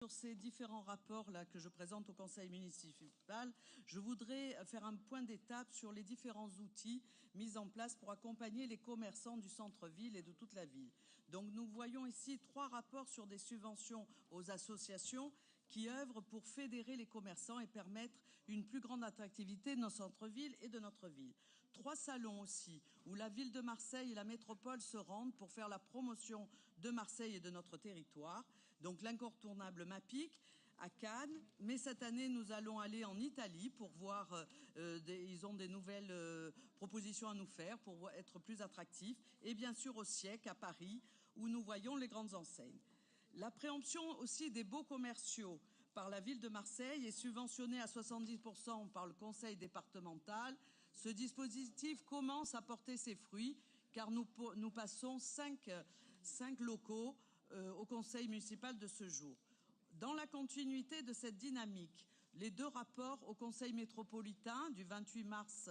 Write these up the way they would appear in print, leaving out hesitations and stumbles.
Sur ces différents rapports là que je présente au conseil municipal, je voudrais faire un point d'étape sur les différents outils mis en place pour accompagner les commerçants du centre-ville et de toute la ville. Donc nous voyons ici 3 rapports sur des subventions aux associations qui œuvrent pour fédérer les commerçants et permettre une plus grande attractivité de nos centres-villes et de notre ville. 3 salons aussi, où la ville de Marseille et la métropole se rendent pour faire la promotion de Marseille et de notre territoire. Donc l'incontournable MAPIC à Cannes, mais cette année nous allons aller en Italie pour voir, ils ont des nouvelles propositions à nous faire pour être plus attractifs, et bien sûr au Siècle à Paris, où nous voyons les grandes enseignes. La préemption aussi des baux commerciaux par la ville de Marseille est subventionnée à 70% par le conseil départemental. Ce dispositif commence à porter ses fruits car nous passons 5 locaux au conseil municipal de ce jour. Dans la continuité de cette dynamique, les 2 rapports au conseil métropolitain du 28 mars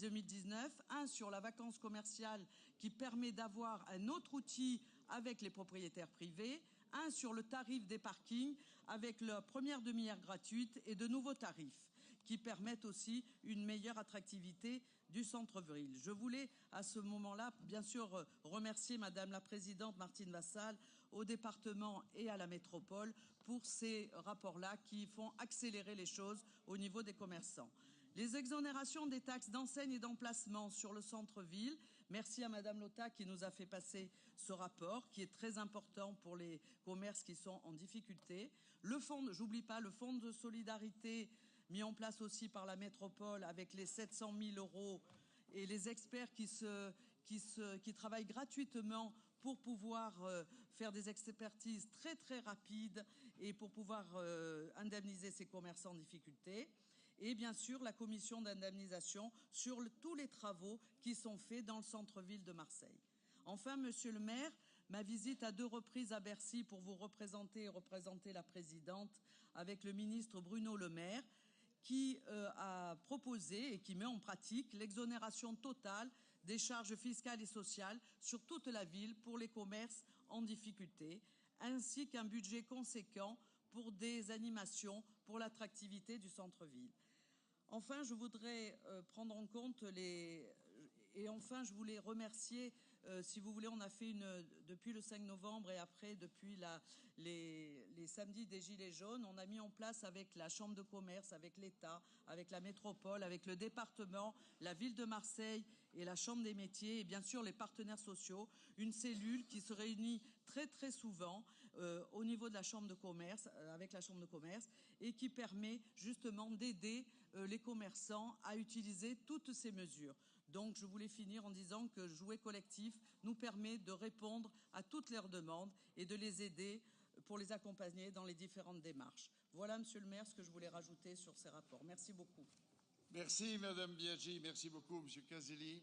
2019, un sur la vacance commerciale qui permet d'avoir un autre outil avec les propriétaires privés, un sur le tarif des parkings avec la première demi-heure gratuite et de nouveaux tarifs qui permettent aussi une meilleure attractivité du centre-ville. Je voulais à ce moment-là, bien sûr, remercier Madame la Présidente Martine Vassal, au département et à la métropole pour ces rapports-là qui font accélérer les choses au niveau des commerçants. Les exonérations des taxes d'enseigne et d'emplacement sur le centre-ville. Merci à Madame Lotta qui nous a fait passer ce rapport qui est très important pour les commerces qui sont en difficulté. Le fonds, j'oublie pas, le fonds de solidarité mis en place aussi par la métropole avec les 700 000 € et les experts qui travaillent gratuitement pour pouvoir faire des expertises très rapides et pour pouvoir indemniser ces commerçants en difficulté. Et bien sûr, la commission d'indemnisation sur tous les travaux qui sont faits dans le centre-ville de Marseille. Enfin, monsieur le maire, ma visite à 2 reprises à Bercy pour vous représenter et représenter la présidente avec le ministre Bruno Le Maire, qui a proposé et qui met en pratique l'exonération totale des charges fiscales et sociales sur toute la ville pour les commerces en difficulté, ainsi qu'un budget conséquent pour des animations pour l'attractivité du centre-ville. Enfin, je voudrais prendre en compte je voulais remercier, si vous voulez, on a fait depuis le 5 novembre et après, depuis les samedis des Gilets jaunes, on a mis en place avec la Chambre de commerce, avec l'État, avec la métropole, avec le département, la ville de Marseille et la Chambre des métiers, et bien sûr les partenaires sociaux, une cellule qui se réunit très souvent au niveau de la Chambre de commerce, avec la Chambre de commerce, et qui permet justement d'aider les commerçants à utiliser toutes ces mesures. Donc je voulais finir en disant que Jouer collectif nous permet de répondre à toutes leurs demandes et de les aider pour les accompagner dans les différentes démarches. Voilà, monsieur le maire, ce que je voulais rajouter sur ces rapports. Merci beaucoup. Merci, madame Biaggi. Merci beaucoup, monsieur Caselli.